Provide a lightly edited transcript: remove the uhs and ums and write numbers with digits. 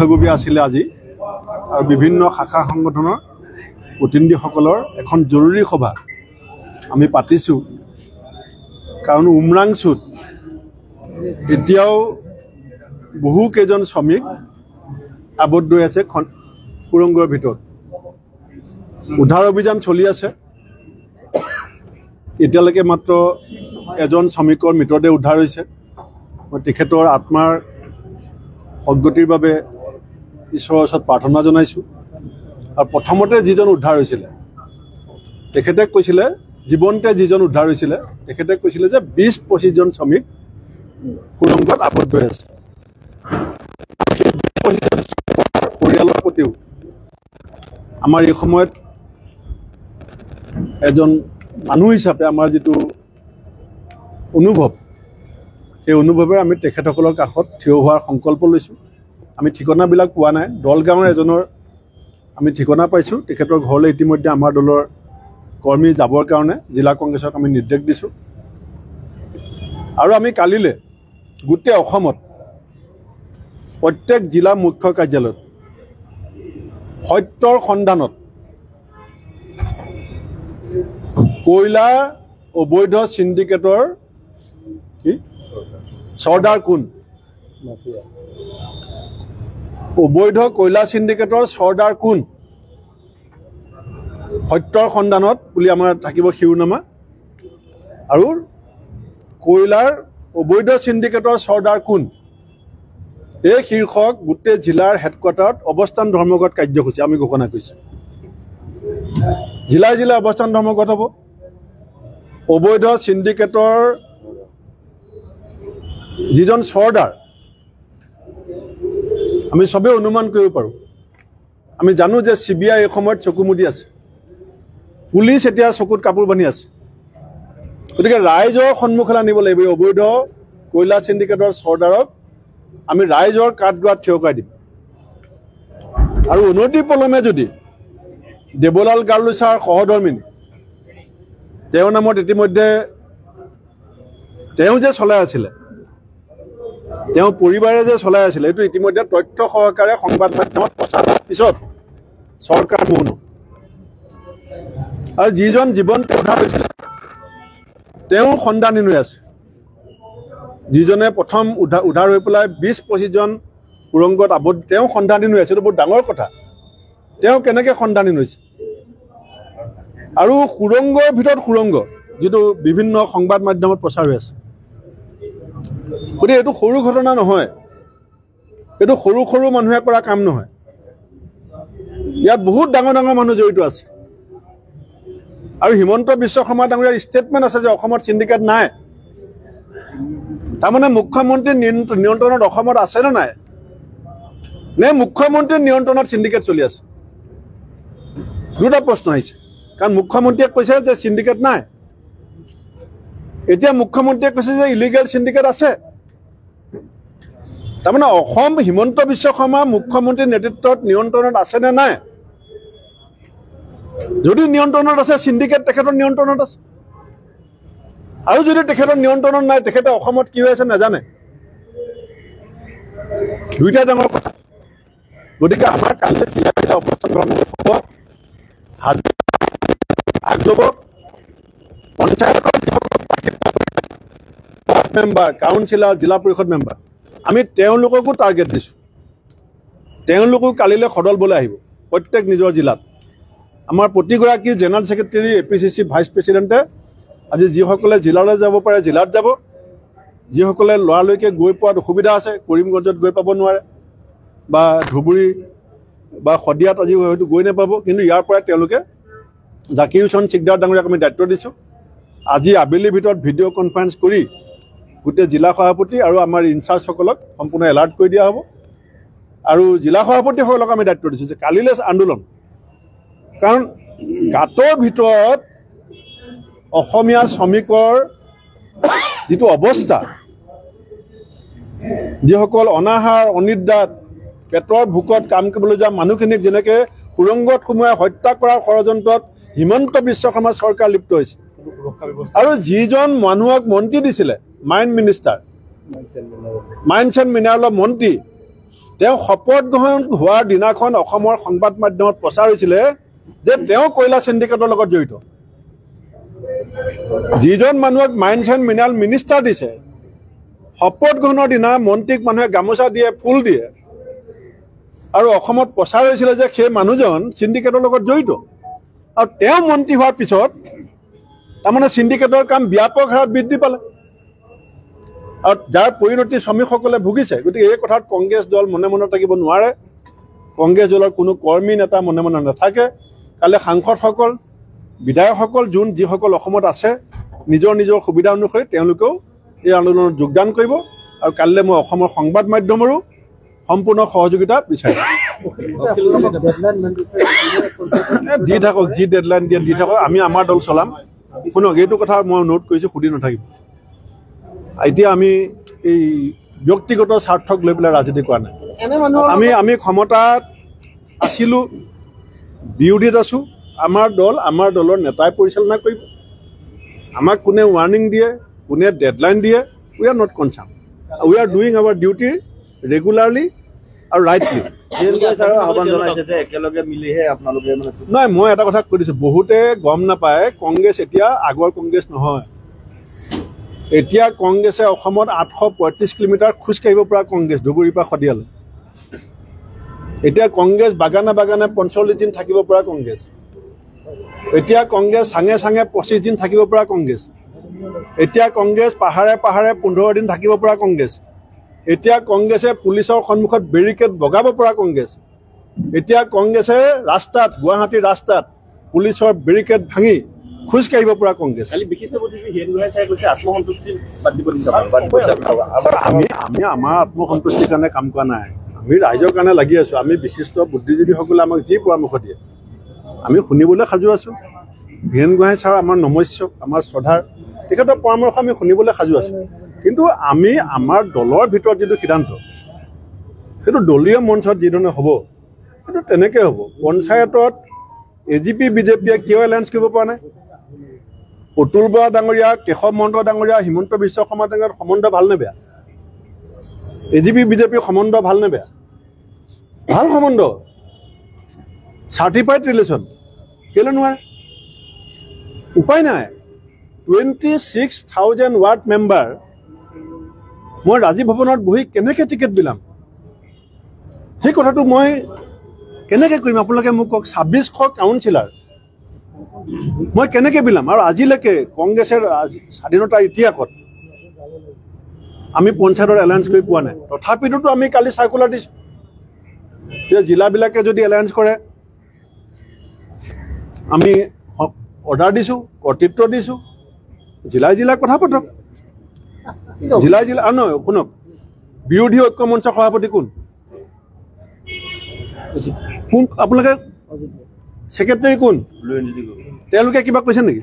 বিষয়ববীয়া আছিলে আজি আৰু বিভিন্ন শাখা সংগঠনৰ প্ৰতিনিধিসকলৰ এখন জৰুৰী সভা আমি পাতিছোঁ কাৰণ উমৰাংচুত এতিয়াও বহু কেইজন শ্ৰমিক আবদ্ধ হৈ আছে সুৰংগৰ ভিতৰত উদ্ধাৰ অভিযান চলি আছে এতিয়ালৈকে মাত্ৰ এজন শ্ৰমিকৰ মৃতদেহ উদ্ধাৰ হৈছে মই তেখেতৰ আত্মাৰ সদ্গতিৰ বাবে ঈশ্বৰৰ ওচৰত প্ৰাৰ্থনা জনাইছোঁ আৰু প্ৰথমতে যিজন উদ্ধাৰ হৈছিলে তেখেতে কৈছিলে জীৱনতে যিজন উদ্ধাৰ হৈছিলে তেখেতে কৈছিলে যে ২০-২৫ জন শ্ৰমিক সুৰংগত আবদ্ধ হৈ আছে পৰিয়ালৰ প্ৰতিও আমাৰ এই সময়ত এজন মানুহ হিচাপে আমাৰ যিটো অনুভৱ সেই অনুভৱেৰে আমি তেখেতসকলৰ কাষত থিয় হোৱাৰ সংকল্প লৈছোঁ আমি ঠিকনাবিলাক পোৱা নাই দলগাঁৱৰ এজনৰ আমি ঠিকনা পাইছোঁ তেখেতৰ ঘৰলৈ ইতিমধ্যে আমাৰ দলৰ কৰ্মী যাবৰ কাৰণে জিলা কংগ্ৰেছক আমি নিৰ্দেশ দিছোঁ আৰু আমি কালিলৈ গোটেই অসমত প্ৰত্যেক জিলা মুখ্য কাৰ্যালয়ত সত্যৰ সন্ধানত কয়লা অবৈধ সিন্ডিকেটৰ কি চৰ্দাৰ কোন অবৈধ কয়লা সিন্ডিকেটৰ চৰ্দাৰ কোন সত্যৰ সন্ধানত বুলি আমাৰ থাকিব শিৰোনামা আৰু কয়লাৰ অবৈধ সিন্ডিকেটৰ চৰ্দাৰ কোন এই শীৰ্ষক গোটেই জিলাৰ হেডকোৱাৰ্টাৰত অৱস্থান ধৰ্মঘট কাৰ্যসূচী আমি ঘোষণা কৰিছোঁ জিলাই জিলাই অৱস্থান ধৰ্মঘট হ'ব অবৈধ সিন্ডিকেটৰ যিজন চৰ্দাৰ আমি সবেই অনুমান কৰিব পাৰোঁ আমি জানো যে CBI এই সময়ত চকু মুদি আছে পুলিচ এতিয়া চকুত কাপোৰ বান্ধি আছে গতিকে ৰাইজৰ সন্মুখলৈ আনিব লাগিব এই অবৈধ কয়লা সিন্ডিকেটৰ চৰ্দাৰক আমি ৰাইজৰ কাঠগড়াত থিয় কৰাই দিম আৰু অনতি পলমে যদি দেৱলাল গাৰ্লুছাৰ সহধৰ্মিনী তেওঁৰ নামত ইতিমধ্যে তেওঁ যে চলাই আছিলে তেওঁ পৰিবাৰে যে চলাই আছিলে এইটো ইতিমধ্যে তথ্য সহকাৰে সংবাদ মাধ্যমত প্ৰচাৰ হোৱাৰ পিছত চৰকাৰ মৌন আৰু যিজন জীৱন উদ্ধাৰ হৈছিলে তেওঁ সন্ধানহীন হৈ আছে যিজনে প্ৰথম উদ্ধাৰ হৈ পেলাই ২০-২৫ জন সুৰংগত আবদ্ধ তেওঁ সন্ধানহীন হৈ আছে এইটো বহুত ডাঙৰ কথা তেওঁ কেনেকৈ সন্ধানহীন হৈছে আৰু সুৰংগৰ ভিতৰত সুৰংগ যিটো বিভিন্ন সংবাদ মাধ্যমত প্ৰচাৰ হৈ আছে গতিকে এইটো সৰু ঘটনা নহয় এইটো সৰু সৰু মানুহে কৰা কাম নহয় ইয়াত বহুত ডাঙৰ ডাঙৰ মানুহ জড়িত আছে আৰু হিমন্ত বিশ্ব শৰ্মা ডাঙৰীয়াৰ ষ্টেটমেণ্ট আছে যে অসমত সিন্ডিকেট নাই তাৰমানে মুখ্যমন্ত্ৰীৰ নিয়ন্ত্ৰণত অসমত আছে নে নাই নে মুখ্যমন্ত্ৰীৰ নিয়ন্ত্ৰণত সিন্ডিকেট চলি আছে দুটা প্ৰশ্ন আহিছে কাৰণ মুখ্যমন্ত্ৰীয়ে কৈছে যে সিন্ডিকেট নাই এতিয়া মুখ্যমন্ত্ৰীয়ে কৈছে যে ইলিগেল সিন্ডিকেট আছে তাৰমানে অসম হিমন্ত বিশ্ব শৰ্মা মুখ্যমন্ত্ৰীৰ নেতৃত্বত নিয়ন্ত্ৰণত আছে নে নাই যদি নিয়ন্ত্ৰণত আছে সিন্ডিকেট তেখেতৰ নিয়ন্ত্ৰণত আছে আৰু যদি তেখেতৰ নিয়ন্ত্ৰণত নাই তেখেতে অসমত কি হৈ আছে নাজানে দুইটা ডাঙৰ কথা গতিকে আমাৰ কালিলৈ জিলা অৱস্থান হ'ব আগলব পঞ্চায়তৰ মেম্বাৰ কাউন্সিলৰ জিলা পৰিষদ মেম্বাৰ আমি তেওঁলোককো টাৰ্গেট দিছোঁ তেওঁলোকো কালিলৈ সদলবলৈ আহিব প্ৰত্যেক নিজৰ জিলাত আমাৰ প্ৰতিগৰাকী জেনেৰেল ছেক্ৰেটাৰী APCC ভাইচ প্ৰেচিডেণ্টে আজি যিসকলে জিলালৈ যাব পাৰে জিলাত যাব যিসকলে লৰালৈকে গৈ পোৱাত অসুবিধা আছে কৰিমগঞ্জত গৈ পাব নোৱাৰে বা ধুবুৰী বা শদিয়াত আজি হয়তো গৈ নাপাব কিন্তু ইয়াৰ পৰাই তেওঁলোকে জাকিৰ হুছেইন চিকদাৰ ডাঙৰীয়াক আমি দায়িত্ব দিছোঁ আজি আবেলিৰ ভিতৰত ভিডিঅ' কনফাৰেন্স কৰি গোটেই জিলা সভাপতি আৰু আমাৰ ইনচাৰ্জসকলক সম্পূৰ্ণ এলাৰ্ট কৰি দিয়া হ'ব আৰু জিলা সভাপতিসকলক আমি দায়িত্ব দিছোঁ যে কালিলৈ আন্দোলন কাৰণ গাঁতৰ ভিতৰত অসমীয়া শ্ৰমিকৰ যিটো অৱস্থা যিসকল অনাহাৰ অনিদ্ৰাত পেটৰ ভোকত কাম কৰিবলৈ যোৱা মানুহখিনিক যেনেকৈ সুৰংগত সোমোৱাই হত্যা কৰাৰ ষড়যন্ত্ৰত হিমন্ত বিশ্ব শৰ্মা চৰকাৰ লিপ্ত হৈছে আৰু যিজন মানুহক মন্ত্ৰী দিছিলে মাইন মিনিষ্টাৰ মাইনছ এণ্ড মিনাৰেলৰ মন্ত্ৰী তেওঁ শপত গ্ৰহণ হোৱাৰ দিনাখন অসমৰ সংবাদ মাধ্যমত প্ৰচাৰ হৈছিলে যে তেওঁ কয়লা চিণ্ডিকেটৰ লগত জড়িত। যিজন মানুহক মাইন্স এণ্ড মিনাৰেল মিনিষ্টাৰ দিছে, শপত গ্ৰহণৰ দিনা মন্ত্ৰীক মানুহে গামোচা দিয়ে, ফুল দিয়ে, আৰু অসমত প্ৰচাৰ হৈছিলে যে সেই মানুহজন চিণ্ডিকেটৰ লগত জড়িত। আৰু তেওঁ মন্ত্ৰী হোৱাৰ পিছত তাৰমানে চিণ্ডিকেটৰ কাম ব্যাপক হাৰত বৃদ্ধি পালে, আৰু যাৰ পৰিণতি শ্ৰমিকসকলে ভুগিছে। গতিকে এই কথাত কংগ্ৰেছ দল মনে মনে থাকিব নোৱাৰে। কংগ্ৰেছ দলৰ কোনো কৰ্মী নেতা মনে মনে নাথাকে। কালি সাংসদসকল, বিধায়কসকল যিসকল অসমত আছে, নিজৰ নিজৰ সুবিধা অনুসৰি তেওঁলোকেও এই আন্দোলনত যোগদান কৰিব। আৰু কালিলৈ মই অসমৰ সংবাদ মাধ্যমৰো সম্পূৰ্ণ সহযোগিতা বিচাৰিম। দি থাকক, যি ডেডলাইন দিয়ে দি থাকক, আমি আমাৰ দল চলাম। শুনক, এইটো কথা মই নোট কৰিছোঁ, সুধি নাথাকিব। এতিয়া আমি এই ব্যক্তিগত স্বাৰ্থক লৈ পেলাই ৰাজনীতি কৰা নাই। আমি ক্ষমতাত আছিলোঁ, বিৰোধীত আছোঁ। আমাৰ দলৰ নেতাই পৰিচালনা কৰিব। আমাক কোনে ৱাৰ্ণিং দিয়ে, কোনে ডেডলাইন দিয়ে, we are not concern. We are doing our duty regularly আৰু ৰাইটলি। নাই, মই এটা কথা কৈ দিছোঁ, বহুতে গম নাপায়, কংগ্ৰেছ এতিয়া আগৰ কংগ্ৰেছ নহয়। এতিয়া কংগ্ৰেছে অসমত 835 কিলোমিটাৰ খোজকাঢ়িব পৰা কংগ্ৰেছ, ধুবুৰীৰ পৰা শদিয়ালৈ। এতিয়া কংগ্ৰেছ বাগানে বাগানে 45 দিন থাকিব পৰা কংগ্ৰেছ। এতিয়া কংগ্ৰেছ চাঙে চাঙে 25 দিন থাকিব পৰা কংগ্ৰেছ। এতিয়া কংগ্ৰেছ পাহাৰে পাহাৰে 15 দিন থাকিব পৰা কংগ্ৰেছ। এতিয়া কংগ্ৰেছে পুলিচৰ সন্মুখত বেৰিকেড বগাব পৰা কংগ্ৰেছ। এতিয়া কংগ্ৰেছে ৰাস্তাত, গুৱাহাটীৰ ৰাস্তাত পুলিচৰ বেৰিকেড ভাঙি খোজ কাঢ়িব পৰা কংগ্ৰেছ। আমি আমাৰ আত্মসন্তুষ্টিৰ কাৰণে কাম কৰা নাই, আমি ৰাইজৰ কাৰণে লাগি আছোঁ। আমি বিশিষ্ট বুদ্ধিজীৱীসকলে আমাক যি পৰামৰ্শ দিয়ে আমি শুনিবলৈ সাজু আছোঁ। হীৰেণ গোহাঁই ছাৰ আমাৰ নমস্য, আমাৰ শ্ৰদ্ধাৰ, তেখেতৰ পৰামৰ্শ আমি শুনিবলৈ সাজু আছোঁ। কিন্তু আমি আমাৰ দলৰ ভিতৰত যিটো সিদ্ধান্ত, সেইটো দলীয় মঞ্চত যিধৰণে হ'ব সেইটো তেনেকৈ হ'ব। পঞ্চায়তত AGP BJPয়ে কিয় এলায়েন্স কৰিব পৰা নাই? অতুল বৰা ডাঙৰীয়া, কেশৱ মহন্ত ডাঙৰীয়া, হিমন্ত বিশ্ব শৰ্মা ডাঙৰীয়াৰ সম্বন্ধ ভাল নে বেয়া? AGP BJPৰ সম্বন্ধ ভাল নে বেয়া? ভাল সম্বন্ধ, চাৰ্টিফাইড ৰিলেশ্যন। কেলৈ নোৱাৰে? উপায় নাই। 26,000 ৱাৰ্ড মেম্বাৰ মই ৰাজীৱ ভৱনত বহি কেনেকৈ টিকেট বিলাম? সেই কথাটো মই কেনেকৈ কৰিম আপোনালোকে মোক কওক। 2600 কাউন্সিলাৰ মই কেনেকৈ বিলাম? আৰু আজিলৈকে কংগ্ৰেছৰ স্বাধীনতাৰ ইতিহাসত আমি পঞ্চায়তৰ এলায়েন্স কৰি পোৱা নাই। তথাপিতো আমি কালি চাৰ্কুলাৰ দিছোঁ যে জিলাবিলাকে যদি এলায়েন্স কৰে, আমি অৰ্ডাৰ দিছোঁ, কৰ্তৃত্ব দিছোঁ, জিলাই জিলাই কথা পাতক। জিলাই জিলা নহয়, শুনক, বিৰোধী ঐক্য মঞ্চৰ সভাপতি কোন? আপোনালোকে ছেক্ৰেটাৰী কোন? তেওঁলোকে কিবা কৈছে নেকি?